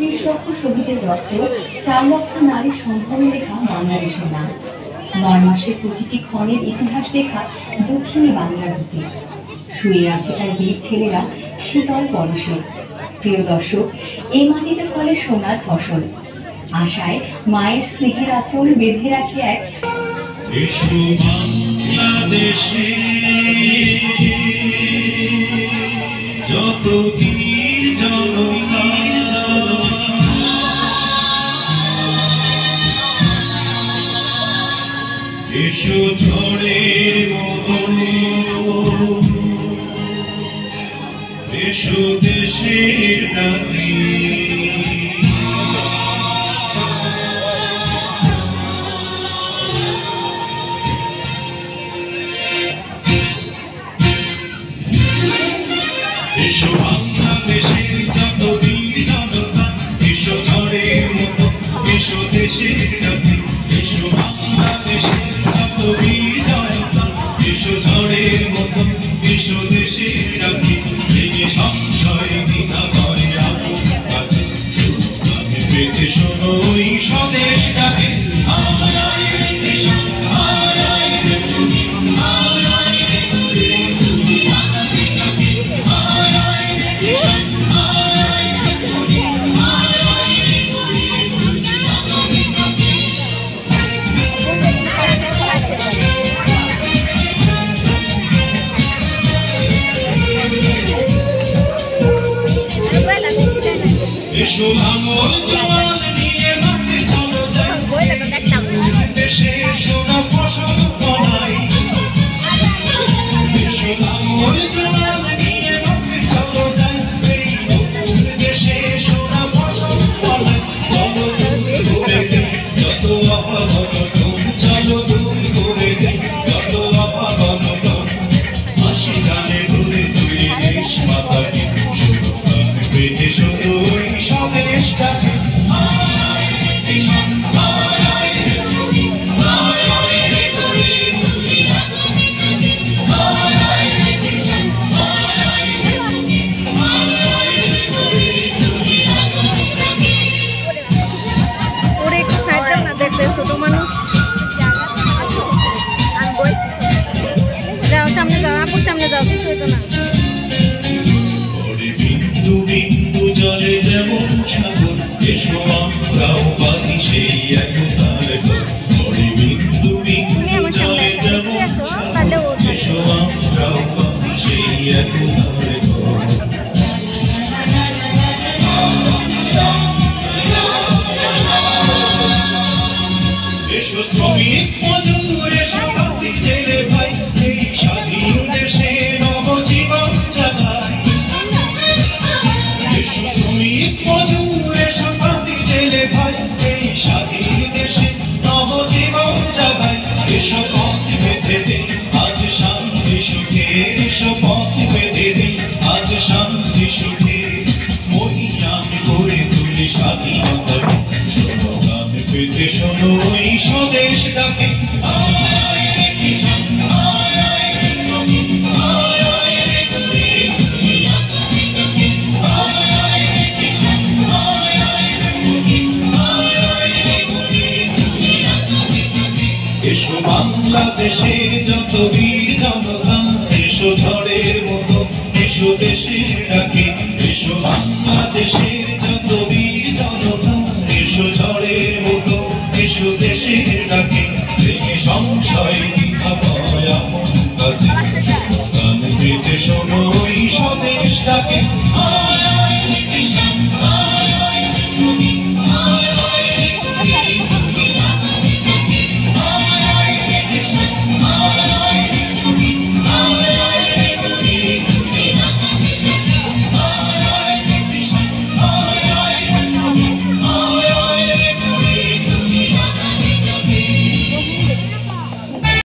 30 লক্ষ শহীদের রক্ত, 4 লক্ষ নারীর সন্তান লেখা বাংলাদেশের নাম। 9 মাসের প্রতিটি ক্ষণের ইতিহাস লেখা দক্ষিণী বাংলার বুকে। শুয়ে আছে তার বীর ছেলেরা শীতল পরশে। প্রিয় দর্শক, এই মাটিতে ফলে সোনার ফসল। আশায় মায়ের স্নেহের আঁচল বেঁধে রাখে এক বাংলাদেশে যত বীর জনতা এসো ঝড়ের মতন এসো দেশের নাতি এসো বাংলাদেশের যত বীর জনতা এসো ঝড়ের মতো এসো দেশের নাতি এসো বাংলাদেশের যত বীর জনতা এসো ঝড়ের মতো এসো দেশের নাতি এই সংশয় দ্বিধা ভয় আমার কাছে আমি পেতে শোনো এই স্বদেশটাকে এসো আমল জওয়ান নিয়ে মাঠে চলো যাই দেশে সোনা ফসল ফলাই এসো আমল জওয়ান নিয়ে মাঠে চলো যাই দেশে সোনা ফসল ফলাই চলো দূরে দে যত অভাবনটন চলো দূর করে দে যত অভাবনটন হাসি গানে ঘুরে ঘুরে দেশ মাতাকে পেটে শোনো স্বদেশটাকে ছোট মানুষ যাও সামনে যাও আপুর সামনে যাও কিছু হইতো না বিন্দু বিন্দু জলে যেমন সাগর এসো আমরাও বাঁধি সেই একতার ঘর বিন্দু বিন্দু জলে যেমন সাগর এসো আমরাও বাঁধি সেই একতার ঘর এসো শ্রমিক মজুর এসো বাঁধি জেলে ভাই এই স্বাধীন দেশে নবজীবন জাগায় মজুর এসো বাঁধি জেলে ভাই এই স্বাধীন দেশে নবজীবন জাগায় এসো পথ বেঁধে দে আজ শান্তি সুখে এসো পথ বেঁধে দে আজ শান্তি সুখে মহিয়ান করে তুলি স্বাধীনতাকে স্লোগান পেতে শোনো এই স্বদেশটাকে এসো বাংলাদেশের যত বীর জনতা এসো ঝড়ের মতো এসো দেশে